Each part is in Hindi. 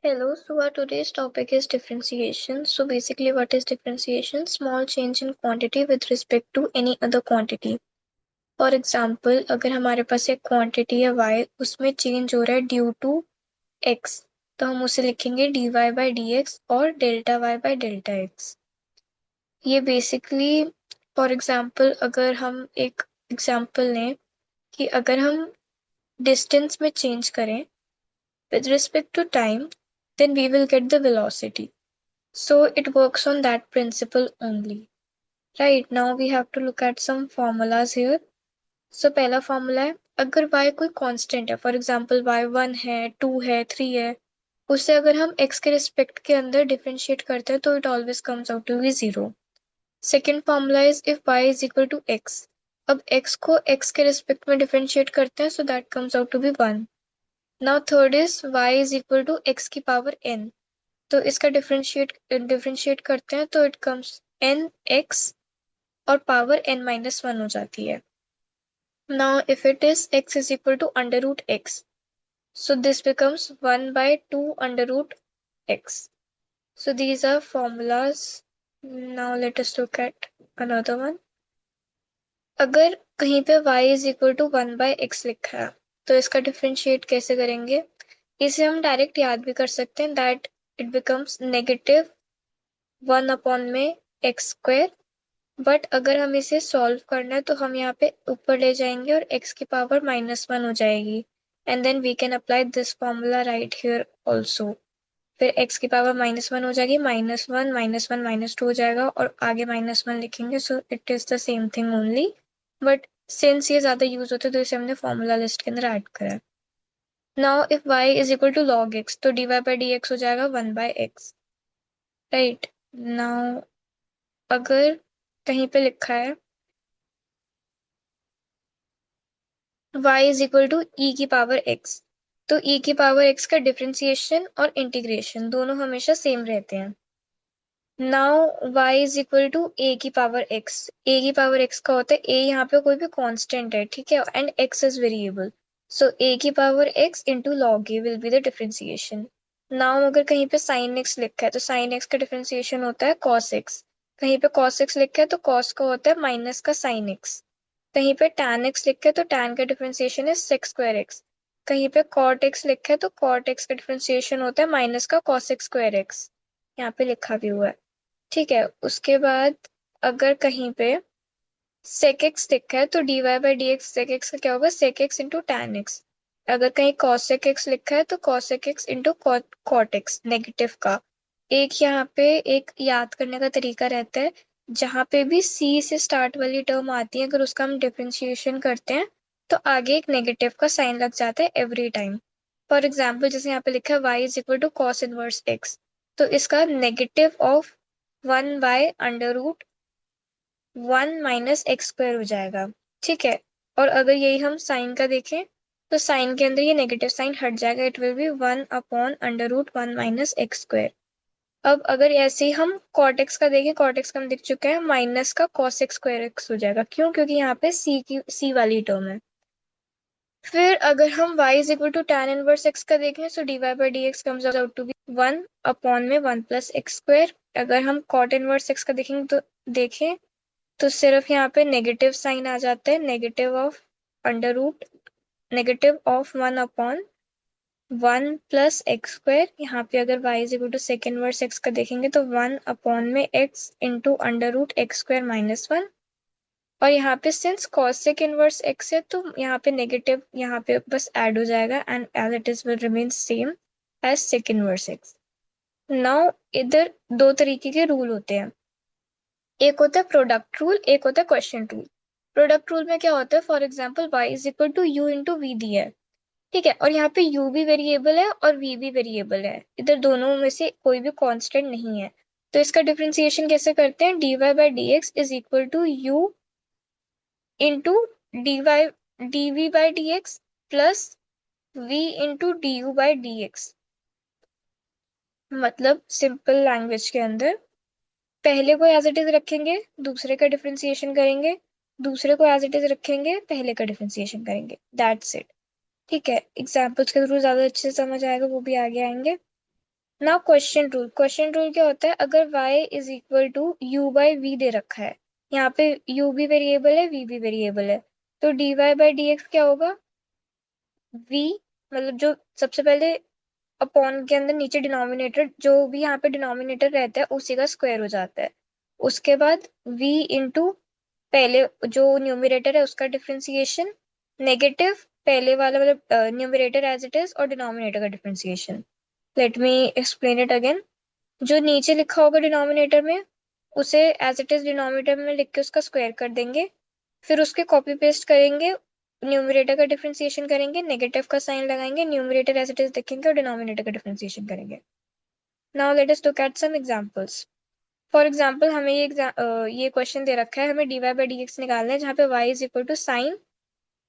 Hello, so our today's topic is differentiation. So basically what is differentiation? Small change in quantity with respect to any other quantity. For example, अगर हमारे पास एक quantity है y, उसमें change हो रहा है due to x, तो हम उसे लिखेंगे dy by dx और delta y by delta x. ये basically for example अगर हम एक example लें कि अगर हम distance में change करें with respect to time, then we will get the velocity. So it works on that principle only. Right, now we have to look at some formulas here. So पहला formula है अगर y कोई constant है, for example y 1 है, 2 है, 3 है, उससे अगर हम x के respect के अंदर differentiate करते हैं तो it always comes out to be 0. Second formula is if y is equal to x. अब x को x के respect में differentiate करते हैं so that comes out to be 1. Now third is y is equal to x की power n. तो इसका डिफरेंशिएट करते हैं तो इट कम्स एन एक्स और पावर n माइनस 1 हो जाती है. Now if it is x is equal to under root x, so this becomes 1 by 2 under root x. So these are formulas. Now let us look at another one. अगर कहीं पे y is equal to 1 by x लिखा है तो इसका डिफरेंशिएट कैसे करेंगे? इसे हम डायरेक्ट याद भी कर सकते हैं that it becomes negative 1 upon में एक्स स्क्वायर. बट अगर हम इसे सॉल्व करना है तो हम यहाँ पे ऊपर ले जाएंगे और x की पावर -1 हो जाएगी and then we can apply this formula right here also. फिर x की पावर -1 हो जाएगी, -1 -1 -2 हो जाएगा और आगे -1 लिखेंगे. So it is the same thing only, but since ये ज्यादा यूज होता है तो इसे हमने फॉर्मूला लिस्ट के अंदर ऐड करा है. Now if y is equal to log x तो dy by dx हो जाएगा 1 by x. राइट, नाउ अगर कहीं पे लिखा है y is equal to e की पावर x, तो e की पावर x का डिफरेंशिएशन और इंटीग्रेशन दोनों हमेशा सेम रहते हैं. Now y is equal to a की पावर x. a की पावर x का होता है a यहाँ पे कोई भी कांस्टेंट है, ठीक है, and x is variable, so a की power x into log a will be the differentiation. Now अगर कहीं पे साइन x लिखा है तो साइन x का डिफरेंशिएशन होता है cos x. कहीं पे cos x लिखा है तो cos का होता है माइनस का sin x. कहीं पे tan x लिखा है तो tan का डिफरेंशिएशन है sec स्क्वायर x. कहीं पे cot x लिखा है तो cot x का डिफरेंशिएशन होता है माइनस का cos x स्क्वायर x. यहाँ पे लिखा भी हुआ है, ठीक है. उसके बाद अगर कहीं पे sec x लिखा है तो dy by dx sec x का क्या होगा, sec x into tan x. अगर कहीं cosec x लिखा है तो cosec x into cot x negative का. एक यहाँ पे एक याद करने का तरीका रहता है, जहाँ पे भी c से स्टार्ट वाली टर्म आती है अगर उसका हम डिफरेंशिएशन करते हैं तो आगे एक नेगेटिव का साइन लग जाता है एवरी टाइम. फॉर एग्जाम्पल जैसे यहाँ पे लिखा है y is equal to cos inverse x, तो इसका negative of 1 by under root 1 minus x square हो जाएगा, ठीक है. और अगर यही हम साइन का देखें तो साइन के अंदर ये नेगेटिव साइन हट जाएगा, it will be 1 upon under root 1 minus x square. अब अगर ऐसे ही हम cot x का देखें, cot x का हम देख चुके हैं माइनस का cos x स्क्वायर x हो जाएगा. क्यों? क्योंकि यहाँ पे c वाली टर्म है. फिर अगर हम y is equal to tan inverse x का देखें तो dy by dx comes out to be 1 upon में 1 प्लस एक्स स्क्वायर. अगर हम cot इनवर्स x का देखें तो सिर्फ यहाँ पे नेगेटिव साइन आ जाता है, negative of under root negative of 1 upon 1 plus x square. यहाँ पे अगर y is equal to sec inverse x का देखेंगे तो 1 अपॉन में x into under root x square minus 1. और यहाँ पे सिंस cosec इनवर्स x है तो यहाँ पे नेगेटिव यहाँ पे बस ऐड हो जाएगा and as it is will remain same as sec inverse x. Now इधर दो तरीके के रूल होते हैं, एक होता है प्रोडक्ट रूल, एक होता है क्वेश्चन रूल. प्रोडक्ट रूल में क्या होता है, for example y is equal to u into v दिया है, ठीक है, और यहाँ पे u भी वेरिएबल है और v भी वेरिएबल है, इधर दोनों में से कोई भी कांस्टेंट नहीं है. तो इसका डिफरेंशिएशन कैसे करते हैं, dy by dx is equal to u into dv by dx plus v into du by dx. मतलब सिंपल लैंग्वेज के अंदर पहले को एज इट इज रखेंगे, दूसरे का डिफरेंशिएशन करेंगे, दूसरे को एज इट इज रखेंगे, पहले का डिफरेंशिएशन करेंगे, दैट्स इट. ठीक है, एग्जाम्पल्स के थ्रू ज्यादा अच्छे से समझ आएगा, वो भी आगे आएंगे. ना क्वेश्चन रूल क्या होता है, अगर y is equal to u by v दे रखा है, यहाँ पे u भी वेरिएबल है, v भी वेरिएबल है, तो dy बाई dx क्या होगा, v मतलब जो सबसे पहले अपॉन के अंदर नीचे डिनोमिनेटर, जो भी यहाँ पे डिनोमिनेटर रहता है उसी का स्क्वायर हो जाता है। उसके बाद v इंटू पहले जो न्यूमरेटर है उसका डिफ्रेंसिएशन, नेगेटिव पहले वाला मतलब न्यूमरेटर एज इट इज और डिनोमिनेटर का differentiation. Let me explain it again. जो नीचे लिखा होगा डिनोमिनेटर में उसे एज इट इज डिनोमिनेटर में लिख के उसका स्क्वायर कर देंगे, फिर उसके कॉपी पेस्ट करेंगे, न्यूमरेटर का डिफरेंशिएशन करेंगे, नेगेटिव का साइन लगाएंगे, न्यूमरेटर एज इट इज लिखेंगे और डिनोमिनेटर का डिफरेंशिएशन करेंगे। Now let us look at some examples. For example हमें ये क्वेश्चन दे रखा है, हमें dy बाई dx निकालना है, जहाँ पे y is equal to sine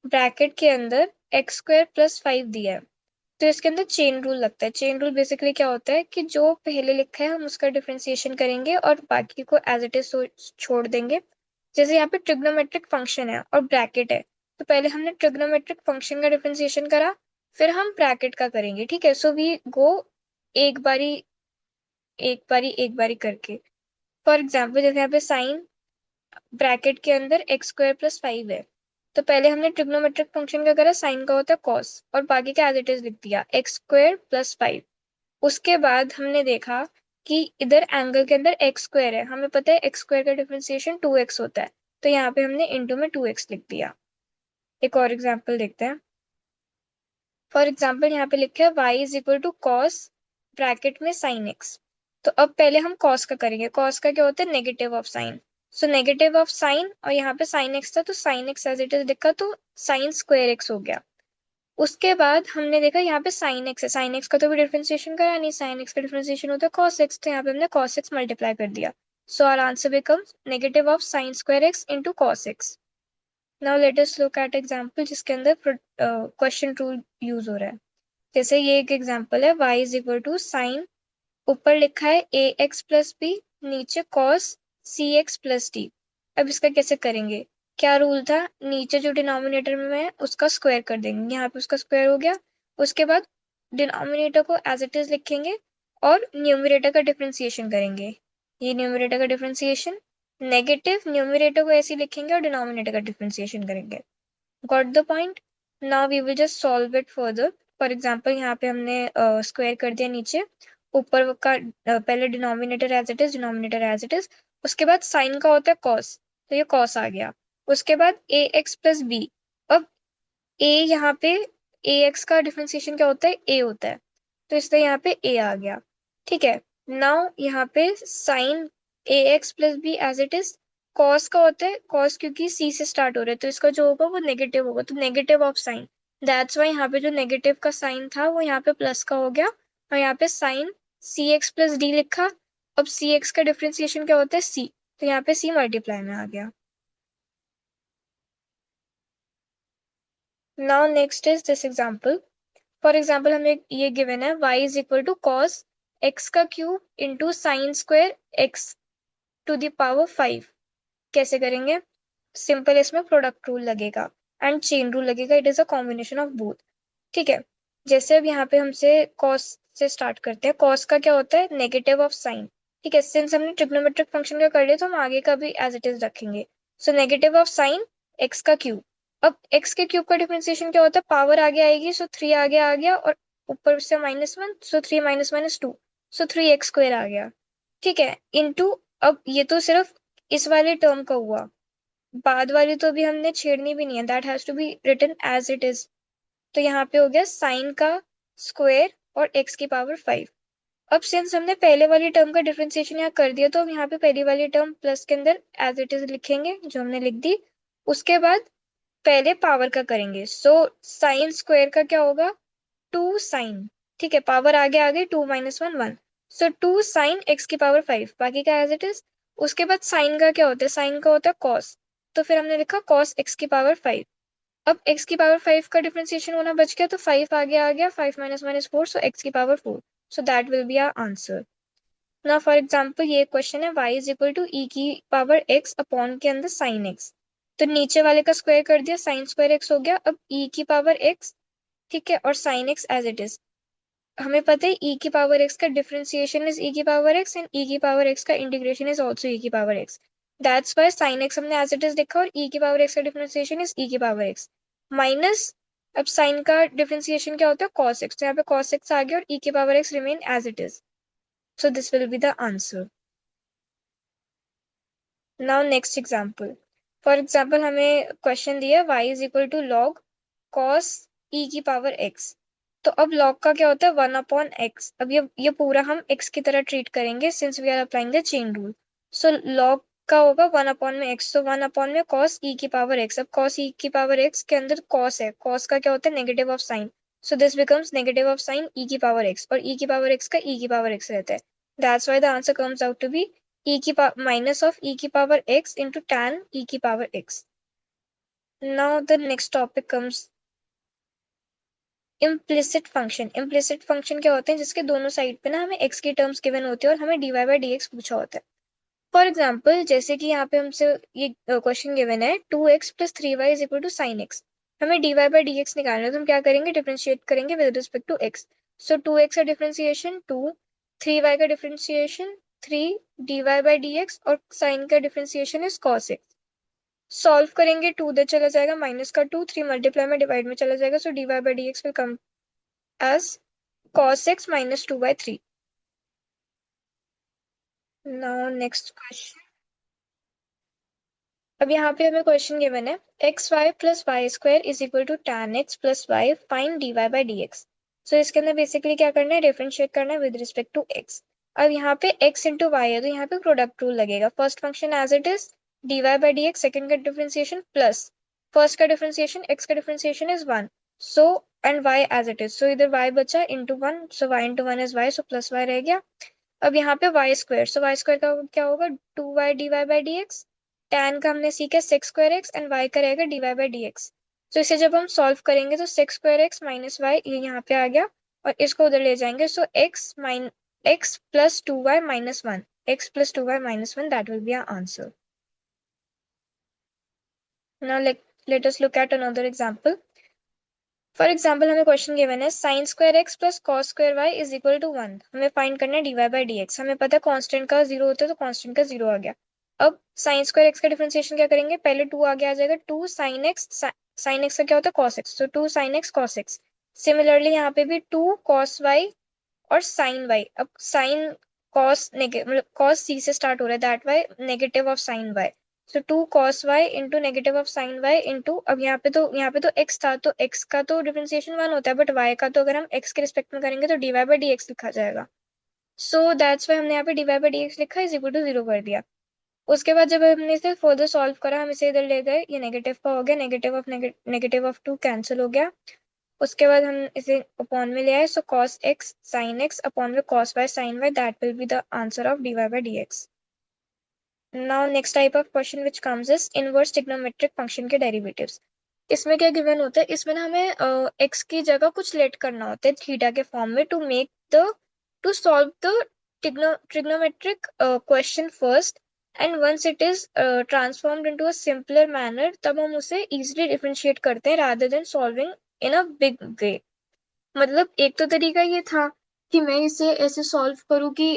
bracket के अंदर एक्स स्क्वायर प्लस 5 दिया है। तो इसके अंदर चेन रूल लगता है। चेन रूल बेसिकली क्या होता है कि जो पहले लिखा है हम उसका डिफरेंशिएशन करेंगे और बाकी को एज इट इज छोड़ देंगे। जैसे यहाँ पे ट्रिग्नोमेट्रिक फंक्शन है और ब्रैकेट है, तो पहले हमने ट्रिग्नोमेट्रिक फंक्शन का डिफरेंशिएशन करा, फिर हम ब्रैकेट का करेंगे। ठीक है, सो वी गो एक बारी एक बारी करके। फॉर एग्जाम्पल जैसे यहाँ पे साइन ब्रैकेट के अंदर एक्स स्क्वायर प्लस 5 है, तो पहले हमने ट्रिग्नोमेट्रिक फंक्शन का करा, साइन का होता है कॉस और बाकी का एज इट इज लिख दिया एक्स स्क्वायर प्लस 5। उसके बाद हमने देखा कि इधर एंगल के अंदर एक्स स्क्वायर है, हमें पता है एक्स स्क्वायर का डिफरेंशिएशन 2x होता है, तो यहाँ पे हमने इंटू में 2x लिख दिया। एक और एग्जाम्पल देखते हैं। फॉर एग्जाम्पल यहाँ पे लिखा है y is equal to cos bracket में साइन एक्स। तो अब पहले हम कॉस का करेंगे। कॉस का क्या होता है, negative of sine. So negative of sine, और यहाँ पे साइन एक्स था तो sine x as it is लिखा, तो साइन स्क्वायर एक्स हो गया। उसके बाद हमने देखा यहाँ पे साइन एक्स है, साइन एक्स का तो भी डिफरेंशिएशन करा नहीं, साइन एक्स का डिफरेंशिएशन होता है कॉस एक्स, तो यहाँ पे हमने कॉस एक्स मल्टीप्लाई कर दिया। So our answer becomes negative of sine square x into cos x. Now let us look at example जिसके अंदर क्वेश्चन रूल यूज हो रहा है। जैसे ये एक एग्जांपल है, y is equal to sine, ऊपर लिखा है ए एक्स प्लस बी, नीचे cos c x plus d. अब इसका कैसे करेंगे, क्या रूल था, नीचे जो डिनोमिनेटर में है उसका स्क्वायर कर देंगे, यहाँ पे उसका स्क्वायर हो गया। उसके बाद डिनोमिनेटर को एज इट इज लिखेंगे और न्यूमरेटर का डिफरेंशिएशन करेंगे। ये न्यूमरेटर का डिफरेंशिएशन, नेगेटिव न्यूमरेटर को ऐसे लिखेंगे और डिनोमिनेटर का डिफरेंशिएशन करेंगे। Got the point. Now we will just solve it further. For example यहाँ पे हमने स्क्वायर कर दिया नीचे, ऊपर का पहले denominator as it is, denominator as it is. उसके बाद साइन का होता है कॉस, तो ये कॉस आ गया। उसके बाद ए एक्स प्लस बी। अब ए यहाँ पे ए एक्स का डिफरेंशिएशन क्या होता है, ए होता है, तो इसलिए यहाँ पे ए आ गया। ठीक है, नाउ यहाँ पे sine a x plus b as it is, cos का होता है कॉस, क्योंकि सी से स्टार्ट हो रहा है तो इसका जो होगा वो नेगेटिव होगा, तो negative of sign, that's why यहाँ पे जो नेगेटिव का साइन था वो यहाँ पे प्लस का हो गया, और यहाँ पे साइन सी एक्स प्लस डी लिखा। अब सी एक्स का डिफरेंशिएशन क्या होता है, सी, तो यहाँ पे सी मल्टीप्लाई में आ गया। Now next is this example. For example हमें ये गिवन है y is equal to cos x का cube into sine square x to the power 5। कैसे करेंगे, सिंपल, इसमें प्रोडक्ट रूल लगेगा एंड चेन रूल लगेगा, it is a combination of both. ठीक है, जैसे अब यहाँ पे हमसे कॉस से स्टार्ट करते हैं। कॉस का क्या होता है, नेगेटिव ऑफ साइन। ठीक है, सिंस हमने ट्रिग्नोमेट्रिक फंक्शन का कर लिया तो हम आगे का भी एज इट इज रखेंगे। सो नेगेटिव ऑफ साइन एक्स का क्यूब। अब एक्स के क्यूब का डिफरेंशिएशन क्या होता है, पावर आगे आएगी, सो 3 आगे आ गया और ऊपर से -1, सो 3 माइनस माइनस 2, सो 3x स्क्वायर आ गया। ठीक है, इंटू, अब ये तो सिर्फ इस वाले टर्म का हुआ, बाद वाली तो अभी हमने छेड़नी भी नहीं है, that has to be written as it is. तो यहाँ पे हो गया साइन का स्क्वायर और एक्स की पावर 5। अब सिंस हमने पहले वाली टर्म का डिफरेंशिएशन यहाँ कर दिया तो हम यहाँ पे पहली वाली टर्म प्लस के अंदर एज इट इज लिखेंगे, जो हमने लिख दी। उसके बाद पहले पावर का करेंगे, सो साइन स्क्वायर का क्या होगा, 2 साइन। ठीक है, पावर आगे आ गई, 2 माइनस 1 1, सो 2 साइन एक्स की पावर 5, बाकी का एज इट इज। उसके बाद साइन का क्या होता है, साइन का होता है कॉस, तो फिर हमने लिखा कॉस एक्स की पावर 5। अब x की पावर 5 का डिफरेंशिएशन होना बच गया, तो 5 आगे आ गया, 5 माइनस माइनस 4, सो x की power 4, so that will be our answer. Now for example ये क्वेश्चन है, y is equal to e की पावर x अपॉन के अंदर साइन x। तो नीचे वाले का स्क्वायर कर दिया, साइन स्क्वायर x हो गया। अब e की पावर x, ठीक है, और sine x as it is. हमें पता है e की पावर x का डिफरेंशिएशन इज e की पावर x एंड e की पावर x का इंटीग्रेशन इज ऑल्सो e की power x. That's why sine x हमने एज इट इज लिखा और e की पावर x का डिफरेंशिएशन इज e की पावर x माइनस. अब साइन का डिफरेंशिएशन क्या होता है cos x, तो यहाँ पे cos x आ गया और e की power x remain as it is. So this will be the answer. Now next example. For example हमें क्वेश्चन दिया y is equal to log cos e की पावर x. तो अब log का क्या होता है 1/x. अब ये पूरा हम x की तरह ट्रीट करेंगे since we are applying the chain rule. So log का होगा 1/x. तो 1 में cos e की पावर x. अब cos e की पावर x के अंदर cos है. cos का क्या होता है negative of sine. So this becomes negative of sine e की पावर x और e की पावर x का e की पावर x रहता है. That's why the answer comes out to be e की माइनस ऑफ e की power x into tan e की power x. Now the next topic comes implicit function. Implicit function क्या होते हैं जिसके दोनों साइड पे ना हमें x की टर्म्स गिवन होती है और हमें dy बाई dx पूछा होता है. फॉर एग्जाम्पल जैसे कि यहाँ पे हमसे ये क्वेश्चन गिवन है 2x plus 3y is equal to sine x. हमें dy बाई dx निकालना है तो हम क्या करेंगे डिफरेंशिएट करेंगे with respect to x. So 2x का डिफरेंशिएशन 2, 3y का डिफरेंशिएशन 3, dy बाई dx और साइन का differentiation is cos x. Solve करेंगे 2 उधर चला जाएगा माइनस का 2, 3 मल्टीप्लाई में डिवाइड में चला जाएगा. सो dy by dx will come as cos x minus 2 by 3. Now next question. अब यहाँ पे हमें क्वेश्चन गिवन है x y plus y square is equal to tan x plus y find dy by dx. So इसके अंदर बेसिकली क्या करना है डिफरेंशिएट करना है विद रिस्पेक्ट टू x. अब यहाँ पे x इंटू वाई है तो यहाँ पे प्रोडक्ट रूल लगेगा. First function as it is dy by dx, second का डिफरेंशिएशन प्लस फर्स्ट का डिफरेंशिएशन x का differentiation is 1. So and y as it is. So इधर y बचा into 1. So y into 1 is y. So plus y रह गया. अब यहाँ पे y square. So y square का क्या होगा 2y dy by dx. tan का हमने सीखा sex square x and y का रहेगा dy बाई dx. तो इसे जब हम सॉल्व करेंगे तो sec square x minus y ये यहाँ पे आ गया और इसको उधर ले जाएंगे. सो x प्लस 2y माइनस 1, x प्लस 2y माइनस 1 that will be our answer. Now let us look at another example. For example हमें क्वेश्चन गिवन है sine square x plus cos square y is equal to 1. हमें फाइंड करना है dy बाई dx. हमें पता है कांस्टेंट का 0 होता है तो कांस्टेंट का 0 आ गया. अब साइन स्क्वायर एक्स का डिफरेंशिएशन क्या करेंगे पहले 2 आगे आ जाएगा 2 साइन एक्स. साइन एक्स का क्या होता है cos x. तो 2 sine x cos x. Similarly यहाँ पे भी 2 cos y और साइन वाई. अब साइन कॉस मतलब कॉस सी से स्टार्ट हो रहा है that why negative of sine y. So 2 cos y into negative of sine y into अब यहाँ पे तो x था तो x का तो डिफरेंशिएशन 1 होता है बट y का तो अगर हम x के रिस्पेक्ट में करेंगे तो dy बाई dx लिखा जाएगा. सो दैट्स वाई हमने यहाँ पे dy बाई dx लिखा इज इक्वल टू 0 कर दिया. उसके बाद जब हमने इसे फर्दर सॉल्व करा हम इसे इधर ले गए ये नेगेटिव का हो गया. नेगेटिव ऑफ 2 कैंसिल हो गया. उसके बाद हम इसे अपॉन में ले आए. सो cos x sin x upon में cos y sin y that will be the answer of dy by dx. Now next type of question which comes is inverse trigonometric function के डेरिवेटिव्स. इसमें क्या गिवन होता है इसमें ना हमें x की जगह कुछ लेट करना होता है थीटा के फॉर्म में to solve the trigonometric question first. And once it is transformed into a simpler manner तब हम उसे easily differentiate करते हैं rather than solving in a big way. मतलब एक तो तरीका ये था कि मैं इसे ऐसे सॉल्व करूँ कि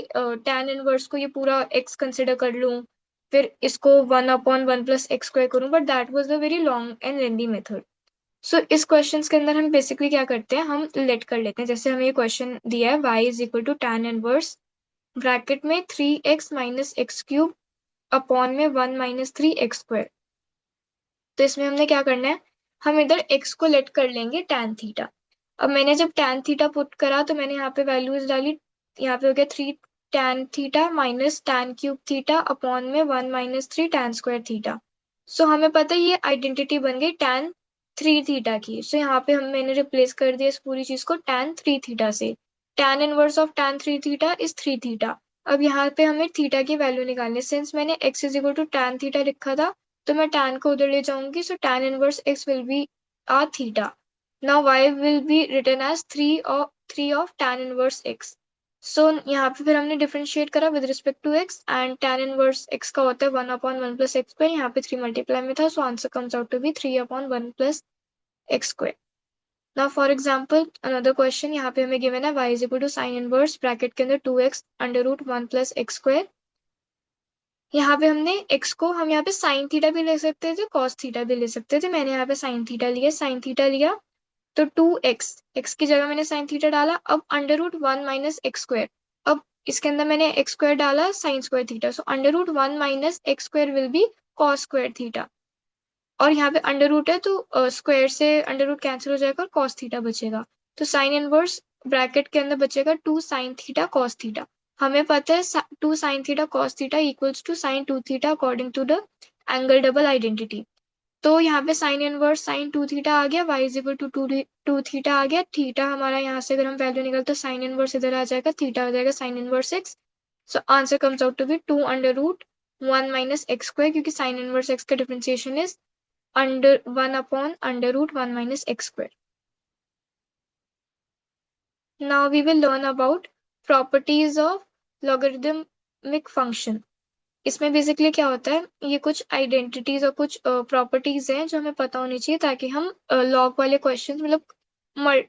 tan इनवर्स को ये पूरा x कंसिडर कर लूँ फिर इसको 1/1 प्लस एक्स स्क्वायर करूँ but that was a very long and lengthy method. So इस क्वेश्चन के अंदर हम बेसिकली क्या करते हैं हम लेट कर लेते हैं. जैसे हमें ये क्वेश्चन दिया है y is equal to tan inverse bracket में 3x minus x cube upon में 1 माइनस 3x स्क्वायर. तो इसमें हमने क्या करना है हम इधर x को लेट कर लेंगे tan थीटा. अब मैंने जब tan थीटा पुट करा तो मैंने यहाँ पे वैल्यूज डाली. यहाँ पे हो गया 3 tan theta minus tan cube theta upon में 1 माइनस 3 tan स्क्वायर थीटा. सो हमें पता है ये आइडेंटिटी बन गई tan 3 थीटा की. सो यहाँ पे मैंने रिप्लेस कर दिया इस पूरी चीज को tan 3 थीटा से. tan inverse of tan 3 theta is 3 theta. अब यहाँ पे हमें थीटा की वैल्यू निकालनी है. सिंस मैंने x is equal to tan theta लिखा था तो मैं tan को उधर ले जाऊंगी. So tan inverse x will be आ theta. Now y will be written as 3 of tan inverse x. So यहाँ पे फिर हमने डिफरेंशिएट करा with respect to x and tan inverse x का होता है 1/1 प्लस एक्स स्क्वायर. यहाँ पे 3 मल्टीप्लाई में था so answer comes out to be 3/1 plus x square. Now for example another question, यहाँ पे हमें गिवन है y is equal to sine inverse bracket के अंदर 2x under root 1 plus x square. यहाँ पे हमने x को हम यहाँ पे साइन थीटा भी ले सकते थे, कॉस थीटा भी ले सकते थे। मैंने यहाँ पे साइन थीटा लिया, साइन थीटा लिया तो 2x, x की जगह मैंने साइन थीटा डाला। अब under root 1 minus x square, अब इसके अंदर मैंने एक्स स्क्वायर डाला sine square theta, so under root 1 minus x square will be cos square theta. और यहाँ पे अंडर रूट है तो स्क्वायर से अंडर रूट कैंसिल हो जाएगा और कॉस थीटा बचेगा। तो साइन इनवर्स ब्रैकेट के अंदर बचेगा 2 साइन थीटा कॉस थीटा। हमें पता है 2 sine theta cos theta equals to sine 2 theta according to the angle double identity. तो यहाँ पे साइन इनवर्स साइन 2 थीटा आ गया, y is equal to two theta आ गया। थीटा हमारा यहाँ से अगर हम वैल्यू निकालते तो साइन इनवर्स इधर आ जाएगा, थीटा हो जाएगा sine inverse x। So answer comes out to be 2 under root 1 minus x square, क्योंकि साइन इनवर्स x का differentiation is under 1 upon under root 1 minus x square. Now we will learn about properties of logarithmic function. इसमें बेसिकली क्या होता है, ये कुछ आइडेंटिटीज और कुछ प्रॉपर्टीज हैं जो हमें पता होनी चाहिए ताकि हम लॉग वाले क्वेश्चन मतलब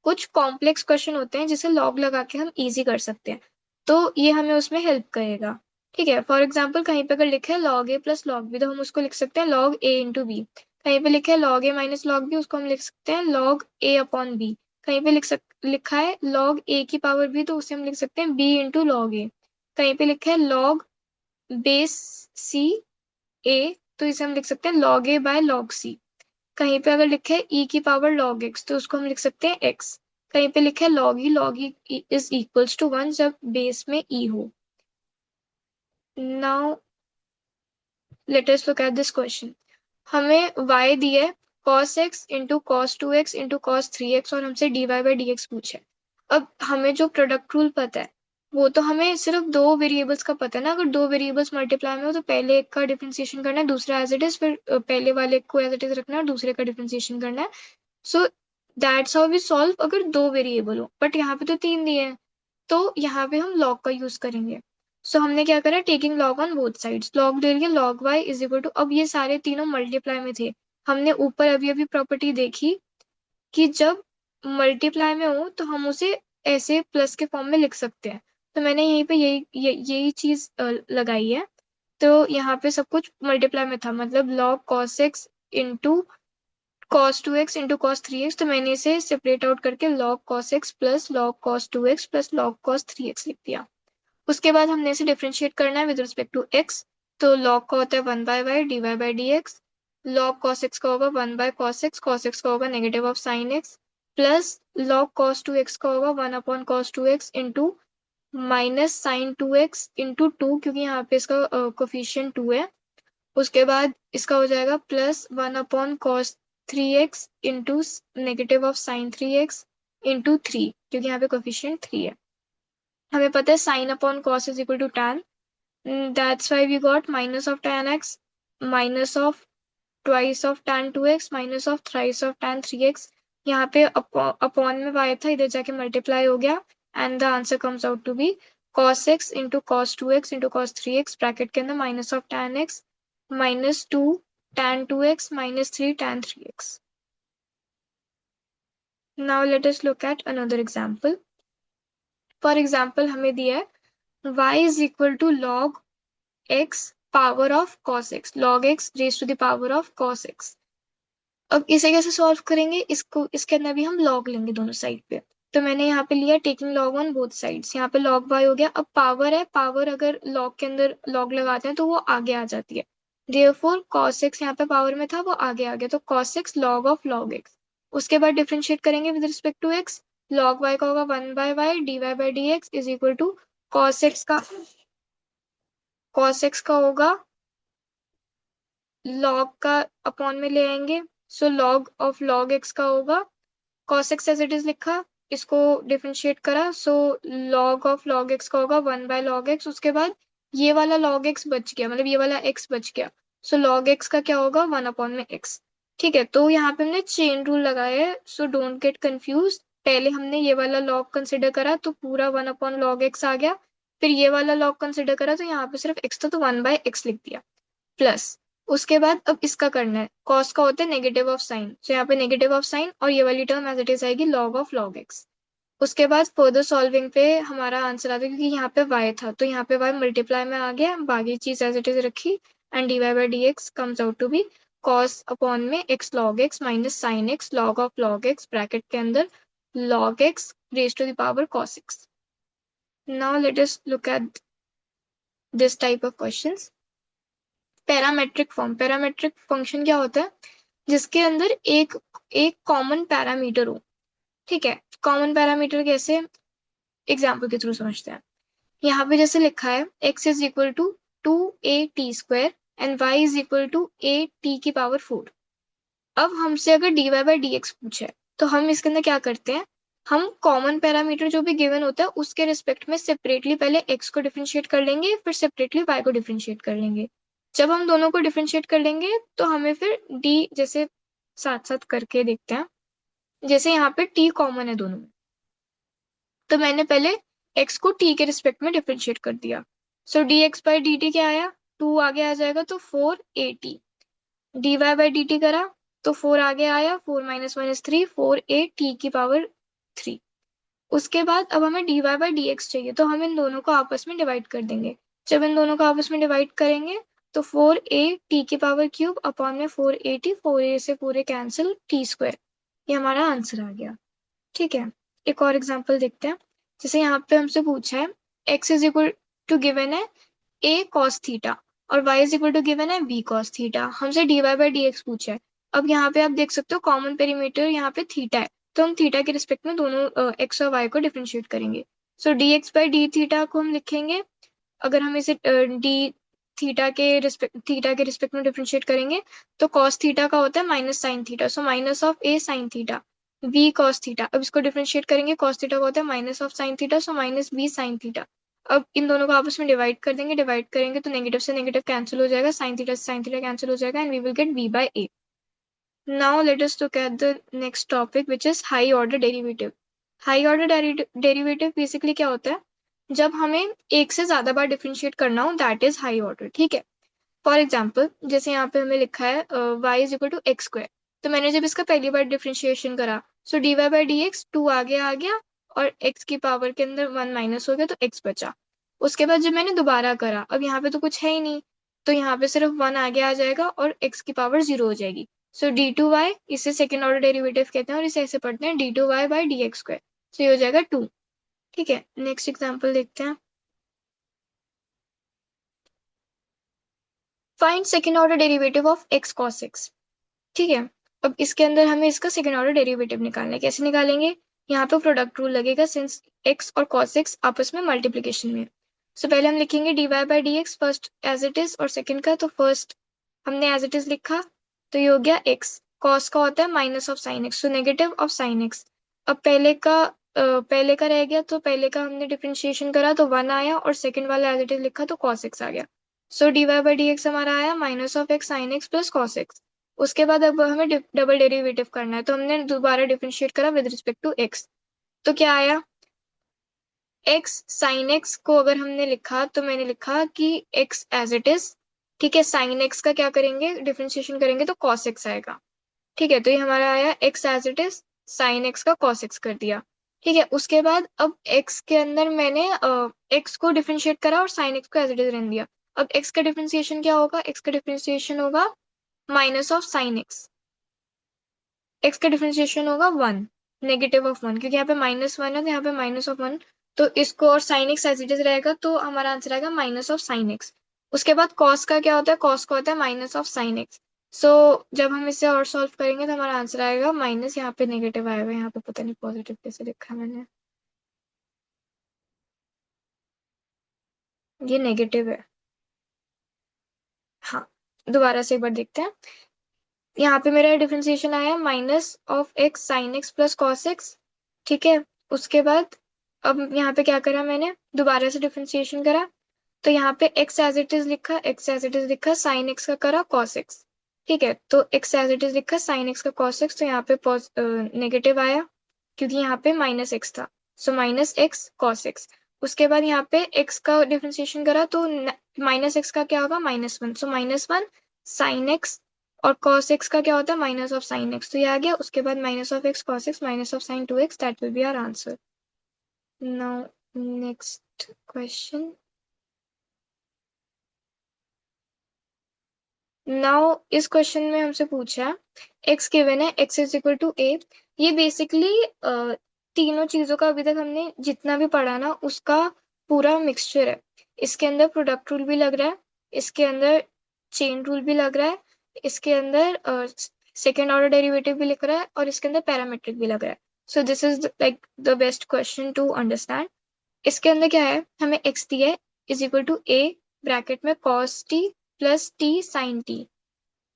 कुछ कॉम्प्लेक्स क्वेश्चन होते हैं जिसे लॉग लगा के हम इजी कर सकते हैं, तो ये हमें उसमें हेल्प करेगा। ठीक है, फॉर एग्जाम्पल कहीं पे अगर लिखे है लॉग ए प्लस लॉग बी, तो हम उसको लिख सकते हैं लॉग ए इंटू बी। कहीं पे लिखे है लॉग ए माइनस लॉग बी, उसको हम लिख सकते हैं लॉग ए अपॉन बी। कहीं पे लिखा है लॉग ए की पावर बी, तो उसे हम लिख सकते हैं बी इंटू लॉग ए। कहीं पे लिखा है लॉग बेस सी ए, तो इसे हम लिख सकते हैं log a by log c। कहीं पे अगर लिखे है e की पावर log x, तो उसको हम लिख सकते हैं x। कहीं पे लिखे है log e is equals to 1 जब बेस में e हो। Now let us look at this question. हमें y दिया है cos x into cos 2x into cos 3x और हमसे dy बाई dx पूछा है। अब हमें जो प्रोडक्ट रूल पता है वो तो हमें सिर्फ दो वेरिएबल्स का पता है ना। अगर दो वेरिएबल्स मल्टीप्लाई में हो तो पहले एक का डिफरेंशिएशन करना है, दूसरा एज इट इज, फिर पहले वाले को एज इट इज रखना है और दूसरे का डिफरेंशिएशन करना है। So that's how we solve अगर दो वेरिएबल हो, बट यहाँ पे तो तीन दिए हैं, तो यहाँ पे हम लॉग का यूज करेंगे। सो हमने क्या करा, taking log on both sides, log ले लिया log y is equal to, अब ये सारे तीनों मल्टीप्लाई में थे। हमने ऊपर अभी अभी प्रॉपर्टी देखी कि जब मल्टीप्लाई में हो तो हम उसे ऐसे प्लस के फॉर्म में लिख सकते हैं। तो मैंने यहीं पे यही चीज लगाई है। तो यहाँ पे सब कुछ मल्टीप्लाई में था, मतलब log cos x into cos 2x into cos 3x, तो मैंने इसे सेपरेट आउट करके log cos x plus log cos 2x plus log cos 3x लिख दिया। उसके बाद हमने इसे डिफ्रेंशिएट करना है विद रिस्पेक्ट टू x। तो लॉग का होता है 1 by y d y by d x, log cos x का होगा 1 बाय कॉस एक्स का होगा negative of sine x, plus log cos 2x का होगा 1 upon cos 2x into minus sine 2x into 2, क्योंकि यहाँ पे इसका कोफिशिएंट 2 है। उसके बाद इसका हो जाएगा plus 1 upon cos 3x into negative of sign 3x into 3, क्योंकि यहाँ पे कोफिशिएंट 3 है। हमें पता है sine upon cos is equal to tan, that's why we got minus of tan x minus of twice of tan 2x minus of thrice of tan 3x। यहाँ पे अपॉन में y था, इधर जाके मल्टीप्लाई हो गया, and the answer comes out to be cos x into cos 2x into cos 3x bracket के अंदर minus of tan x minus 2 tan 2x minus 3 tan 3x। Now let us look at another example. For example हमें दिया है y is equal to log x power of cos x, log x raise to the power of cos x। अब इसे कैसे सॉल्व करेंगे, इसको इसके अंदर भी हम log लेंगे दोनों साइड पे। तो मैंने यहाँ पे लिया taking log on both sides, यहाँ पे log y हो गया। अब पावर है, पावर अगर log के अंदर log लगाते हैं तो वो आगे आ जाती है, देयरफॉर cos x यहाँ पे पावर में था वो आगे आ गया, तो cos x log of log x। उसके बाद डिफरेंशिएट करेंगे with respect to x, log y का होगा 1 by y d y by d x is equal to cos x का होगा log का अपॉन में ले आएंगे, सो log ऑफ log x का होगा cos x as it is लिखा, इसको डिफरेंशिएट करा, so log of log x का होगा 1 बाय log x। उसके बाद ये वाला log x बच गया, मतलब ये वाला x बच गया, सो log x का क्या होगा 1 अपॉन में x। ठीक है, तो यहाँ पे हमने चेन रूल लगाया है, सो डोंट गेट कंफ्यूज। पहले हमने ये वाला log कंसिडर करा तो पूरा 1 अपॉन log x आ गया, फिर ये वाला log कंसिडर करा तो यहाँ पे सिर्फ x था तो 1 बाय x लिख दिया, प्लस उसके बाद अब इसका करना है, कॉस का होता है नेगेटिव ऑफ साइन, तो यहाँ पे नेगेटिव ऑफ साइन और ये वाली टर्म एज इट इज आएगी लॉग ऑफ लॉग एक्स। उसके बाद फर्दर सॉल्विंग पे हमारा आंसर आता है, क्योंकि यहाँ पे y था तो यहाँ पे y मल्टीप्लाई में आ गया, बाकी चीज एज इट इज रखी, and dy by d x comes out to be cos upon में x log x माइनस साइन x log of log x bracket के अंदर log x raise to the power cos x। Now let us look at this type of questions. Parametric form, parametric function क्या होता है, जिसके अंदर एक एक कॉमन पैरामीटर हो। ठीक है, कॉमन पैरामीटर कैसे, एग्जाम्पल के थ्रू समझते हैं। यहाँ पे जैसे लिखा है x is equal to 2at² and y is equal to at⁴। अब हमसे अगर dy बाई डी एक्स पूछे तो हम इसके अंदर क्या करते हैं, हम कॉमन पैरामीटर जो भी गिवन होता है उसके रिस्पेक्ट में सेपरेटली पहले x को डिफरेंशिएट कर लेंगे, फिर सेपरेटली y को डिफरेंशिएट कर लेंगे। जब हम दोनों को डिफरेंशिएट कर लेंगे तो हमें फिर d, जैसे साथ साथ करके देखते हैं, जैसे यहाँ पे t कॉमन है दोनों में, तो मैंने पहले x को t के रिस्पेक्ट में डिफरेंशिएट कर दिया। सो dx बाई डी टी क्या आया, 2 आगे आ जाएगा तो 4at। dy by D T करा तो 4 आगे आया, 4 माइनस 1 इज 3, 4at⁴। उसके बाद अब हमें dy बाई डी एक्स चाहिए, तो हम इन दोनों को आपस में डिवाइड कर देंगे। जब इन दोनों को आपस में डिवाइड करेंगे तो 4at³ अपॉन में 4at, 4a से पूरे कैंसिल, t²। ये हमारा आंसर आ गया। ठीक है, एक और एग्जांपल देखते हैं। जैसे यहाँ पे हमसे पूछा है x is equal to given है a cos थीटा और y is equal to given है b cos थीटा, हमसे dy बाई डी एक्स पूछा है। अब यहाँ पे आप देख सकते हो कॉमन पेरीमीटर यहाँ पे थीटा है, तो हम थीटा के रिस्पेक्ट में दोनों x और y को डिफरेंशिएट करेंगे। सो dx बाई डी थीटा को हम लिखेंगे, अगर हम इसे डी थीटा के रिस्पेक्ट में डिफरेंशिएट करेंगे तो cos थीटा का होता है minus sine theta, so minus of a sine theta v cos theta. अब इसको डिफरेंशिएट करेंगे, cos थीटा का होता है minus of sine theta, so minus b sine theta. अब इन दोनों को आपस में डिवाइड कर देंगे, डिवाइड करेंगे तो नेगेटिव से नेगेटिव कैंसिल हो जाएगा, साइन थीटा से साइन थीटा कैंसिल हो जाएगा, and we will get v by a। Now let us look at the next topic which is high order derivative. High order derivative basically क्या होता है, जब हमें एक से ज्यादा बार डिफरेंशिएट करना हो, दैट इज हाई ऑर्डर। ठीक है, फॉर एग्जाम्पल जैसे यहाँ पे हमें लिखा है y is equal to x², तो मैंने जब इसका पहली बार डिफरेंशिएशन करा सो dy बाई डी एक्स 2 आगे आ गया और x की पावर के अंदर 1 माइनस हो गया तो x बचा। उसके बाद जब मैंने दोबारा करा, अब यहाँ पे तो कुछ है ही नहीं, तो यहाँ पे सिर्फ 1 आगे आ जाएगा और x की पावर 0 हो जाएगी। सो d2y, इसे सेकेंड ऑर्डर डेरिवेटिव कहते हैं और इसे ऐसे पढ़ते हैं d2y बाई डी एक्स², सो ये हो जाएगा 2। ठीक है, नेक्स्ट एग्जाम्पल देखते हैं। Find second order derivative of x cos x। ठीक है, अब इसके अंदर हमें इसका सेकेंड ऑर्डर डेरिवेटिव निकालना है। कैसे निकालेंगे, यहाँ पे प्रोडक्ट रूल लगेगा सिंस x और cos x आपस में मल्टीप्लीकेशन में। सो पहले हम लिखेंगे dy by d x first as it is और सेकेंड का, तो फर्स्ट हमने एज इट इज लिखा तो ये हो गया x, cos का होता है minus of sign x, so negative of sign x। अब पहले का रह गया, तो पहले का हमने डिफरेंशिएशन करा तो 1 आया और सेकेंड वाला एज इट इज लिखा तो cos x आ गया। So dy by d x हमारा आया minus of x sine x plus cos x। उसके बाद अब हमें डबल डेरिवेटिव करना है, तो हमने दोबारा डिफरेंशिएट करा विद रिस्पेक्ट टू x, तो क्या आया, x साइन x को अगर हमने लिखा तो मैंने लिखा कि x एज इट इज। ठीक है, साइन x का क्या करेंगे, डिफरेंशिएशन करेंगे तो cos x आएगा। ठीक है, तो ये हमारा आया x as it is, sine x का cos x कर दिया। ठीक है, उसके बाद अब x के अंदर मैंने x को डिफरेंशिएट करा और साइन x को एज इट इज रहने दिया। अब x का डिफरेंशिएशन क्या होगा, x का डिफरेंशिएशन होगा minus of sign x, x का डिफरेंशिएशन होगा 1, नेगेटिव ऑफ 1, क्योंकि यहाँ पे -1 है तो यहाँ पे माइनस ऑफ 1, तो इसको और sine x as it is रहेगा तो हमारा आंसर आएगा माइनस ऑफ साइन x। उसके बाद cos का क्या होता है, cos का होता है माइनस ऑफ साइन x। सो जब हम इसे और सॉल्व करेंगे तो हमारा आंसर आएगा माइनस, यहाँ पे नेगेटिव आएगा, यहाँ पे पता नहीं पॉजिटिव कैसे लिखा है मैंने, ये नेगेटिव है। हाँ, दोबारा से एक बार देखते हैं। यहाँ पे मेरा डिफरेंशिएशन आया minus of x sine x plus cos x। ठीक है, उसके बाद अब यहाँ पे क्या करा मैंने, दोबारा से डिफरेंशिएशन करा, तो यहाँ पे x एज इट इज लिखा, x एज इट इज लिखा, साइन x का करा cos x। ठीक है, तो x एज इट इज लिखा, साइन x का cos x, तो यहाँ पे नेगेटिव आया क्योंकि यहाँ पे माइनस x था, so minus x cos x। उसके बाद यहाँ पे x का डिफरेंशिएशन करा तो माइनस x का क्या होगा, -1, सो -1 साइन एक्स, और कॉस एक्स का क्या होता है माइनस ऑफ साइन एक्स, तो ये आ गया। उसके बाद minus of x cos x minus of sine 2x, that will be our answer. Now next question. Now इस क्वेश्चन में हमसे पूछा है x गिवन है, x is equal to a। ये बेसिकली तीनों चीजों का अभी तक हमने जितना भी पढ़ा ना उसका पूरा मिक्सचर है। इसके अंदर प्रोडक्ट रूल भी लग रहा है, इसके अंदर चेन रूल भी लग रहा है, इसके अंदर सेकेंड ऑर्डर डेरिवेटिव भी लिख रहा है, और इसके अंदर पैरामेट्रिक भी लग रहा है। So this is like the best question to understand. इसके अंदर क्या है, हमें x दिया है is equal to a bracket में cos t plus t sin t,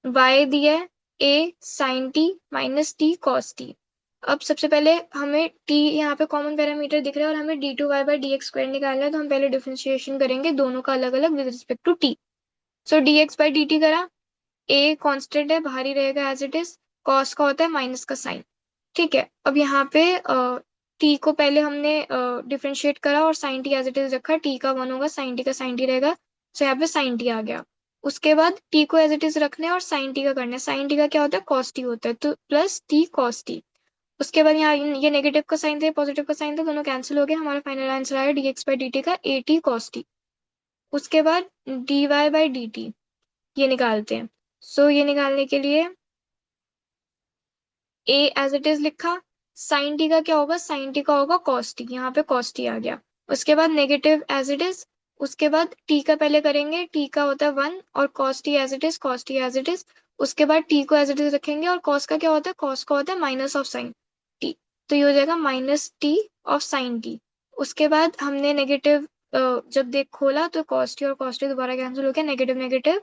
y दिया है a sin t minus t cos t। अब सबसे पहले हमें t यहाँ पे कॉमन पैरामीटर दिख रहा है और हमें d2y by d x square निकालना है, तो हम पहले डिफरेंशिएशन करेंगे दोनों का अलग अलग with respect to t। So dx by dt करा, a कांस्टेंट है बाहर ही रहेगा एज इट इज, cos का होता है माइनस का साइन। ठीक है, अब यहाँ पे t को पहले हमने डिफरेंशिएट करा और sine t as it is रखा, t का 1 होगा साइन t का साइन t रहेगा, सो यहाँ पे साइन t आ गया। उसके बाद t को एज इट इज रखना है और साइन t का करना है, साइन t का क्या होता है cos t होता है, तो प्लस t cos t। उसके बाद यहाँ ये नेगेटिव का साइन था पॉजिटिव का साइन था, दोनों कैंसिल हो गए, हमारा फाइनल आंसर आया dx बाई dt का a t cos t। उसके बाद dy बाई dt ये निकालते हैं। सो ये निकालने के लिए a एज इट इज लिखा, साइन टी का क्या होगा साइन टी का होगा कॉस टी, यहाँ पे कॉस टी आ गया। उसके बाद नेगेटिव एज इट इज, उसके बाद टी का पहले करेंगे, टी का होता है 1 और cos t as it is, cos t as it is. उसके बाद टी को एज इट इज रखेंगे और कॉस का क्या होता है कॉस का होता है माइनस ऑफ साइन टी, तो ये हो जाएगा minus T of sine T. उसके बाद हमने नेगेटिव जब देख खोला तो कॉस टी और कॉस टी दोबारा कैंसिल हो गया, नेगेटिव नेगेटिव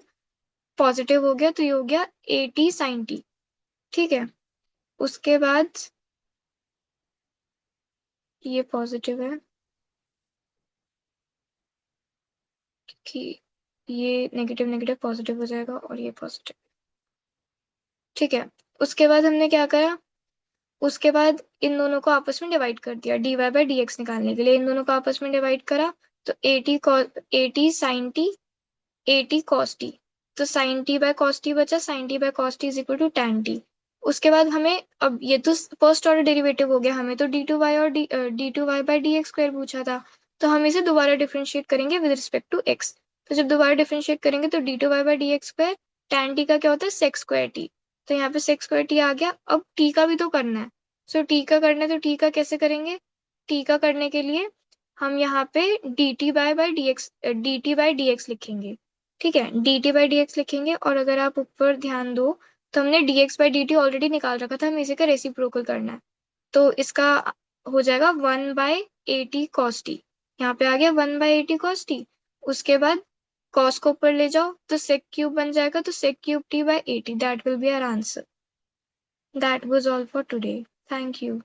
पॉजिटिव हो गया, तो ये हो गया ए टी साइन टी। ठीक है, उसके बाद ये पॉजिटिव है कि ये नेगेटिव नेगेटिव पॉजिटिव हो जाएगा और ये पॉजिटिव। ठीक है, उसके बाद हमने क्या करा, उसके बाद इन दोनों को आपस में डिवाइड कर दिया d y by d x निकालने के लिए, इन दोनों को आपस में डिवाइड करा, तो a t sine t a t cos t, तो sine t by cos t बचा, sine t by cos t is equal to tan t. उसके बाद हमें अब ये तो फर्स्ट ऑर्डर डेरिवेटिव हो गया, हमें तो डी टू वाई और d two y by d x square पूछा था, तो हम इसे दोबारा डिफ्रेंशिएट करेंगे विद रिस्पेक्ट टू एक्स। तो जब दोबारा डिफ्रेंशिएट करेंगे तो d two y by d x square tan t का क्या होता है सेक्स स्क्वायर टी, तो यहाँ पे सेक्स स्क्वायर टी आ गया। अब टी का भी तो करना है, सो टी का करना है तो टी का कैसे करेंगे, टी का करने के लिए हम यहाँ पे D T by d x D T by d x लिखेंगे। ठीक है, D T by d x लिखेंगे, और अगर आप ऊपर ध्यान दो तो हमने D x by D T already निकाल रखा था, हमें इसी का रेसिप्रोकल करना है, तो इसका हो जाएगा 1/80 कॉस टी, यहाँ पे आ गया 1/80 कॉस टी। उसके बाद कॉस को ऊपर ले जाओ तो सेक क्यूब बन जाएगा, तो sec cube t by 80, that will be our answer. That was all for today, thank you.